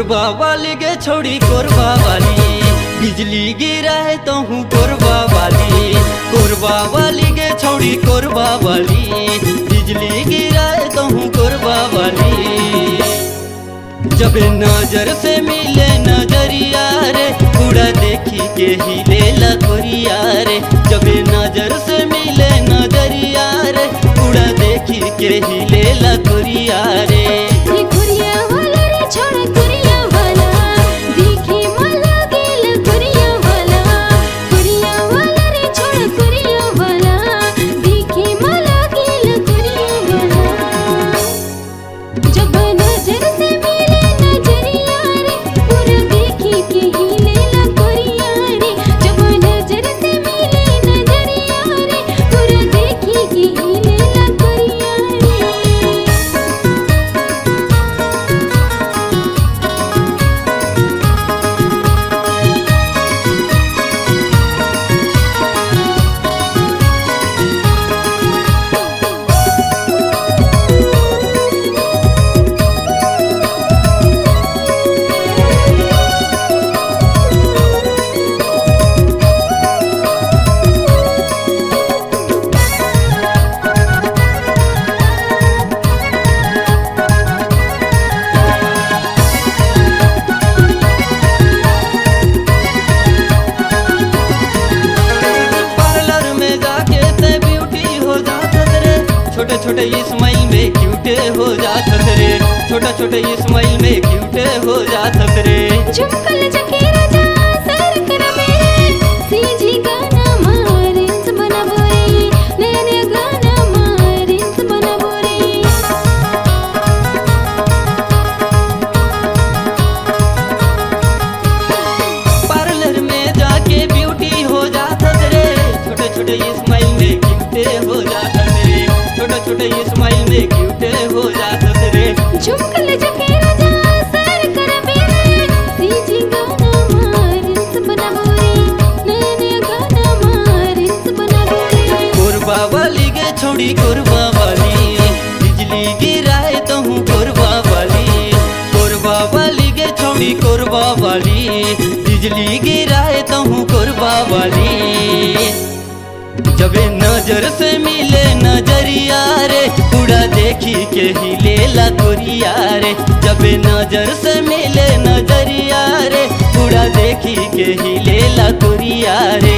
कोरबा वाली गे छोड़ी कोरबा वाली, बिजली गिराए तो हूँ कोरबा वाली। कोरबा वाली गे छोड़ी कोरबा वाली, बिजली गिराए तो हूँ कोरबा वाली। जब नजर से मिले नजरिया रे, उड़ा देखी के ही लेला कोरिया रे। जब नजर से मिले नजरिया रे, उड़ा देखी के ही लेला कोरिया रे। छोटे छोटे इस्माइल में क्यूटे हो जात रे, छोटा छोटे इस्माइल में क्यूटे हो जात रे। चुमकल जकेरा जा सर कर में सीजी गाना मारिंस बना बोरे, नैने गाना मारिंस बना बोरे। पार्लर में जाके ब्यूटी हो जात रे, छोटे छोटे इस्माइल में क्यूटे हो जात रे, छोटे छोटे इस्माइल में क्यूटे हो जात रे। चुमकल जकेरा जा सर कर में सीजी गाना मारिंस बना बोरे, नैने गाना मारिंस बना बोरे। कोरबा वाली गे छोड़ी कोरबा वाली, बिजली गिराए तो हूँ कोरबा वाली। कोरबा वाली गे छोड़ी कोरबा वाली, बिजली गिराए तो हूँ कोरबा वाली। जब नजर से मिले नजरिया रे, उड़ा देखी के ही लेला कोरिया रे। जब नजर से मिले नजरिया रे, उड़ा देखी के ही लेला कोरिया रे।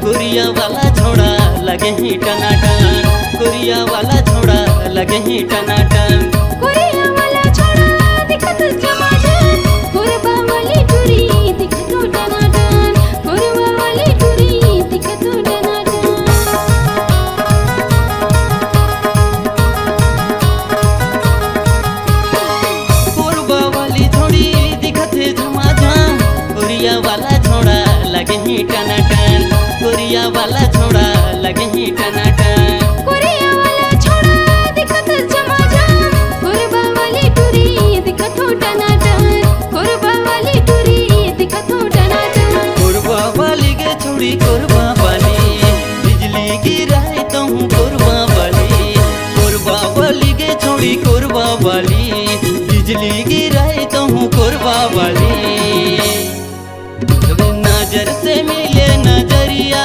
कोरिया वाला छोड़ा लगे ही टनाटन, कोरिया वाला छोड़ा लगे ही टनाटन। कोरिया वाला छोड़ा दिखत जमाजन, कोरबा वाली टुरी दिखत टनाटन, कोरबा वाली टुरी दिखत टनाटन। कोरबा वाली छोड़ी दिखत जमाजन, कोरिया वाला छोड़ा लगे ही टनाटन, कोरिया वाला छोड़ा लगे ही टनाटन। कोरिया वाला छोड़ा दिखत जमाजन, कोरबा वाली टुरी दिखत टनाटन, कोरबा वाली टुरी दिखत टनाटन। कोरबा वाली गे छोड़ी कोरबा वाली, बिजली गिराए तो हूँ कोरबा वाली। कोरबा वाली गे छोड़ी कोरबा वाली, बिजली गिराए तो हूँ कोरबा वाली। जब नजर से मिले नजरिया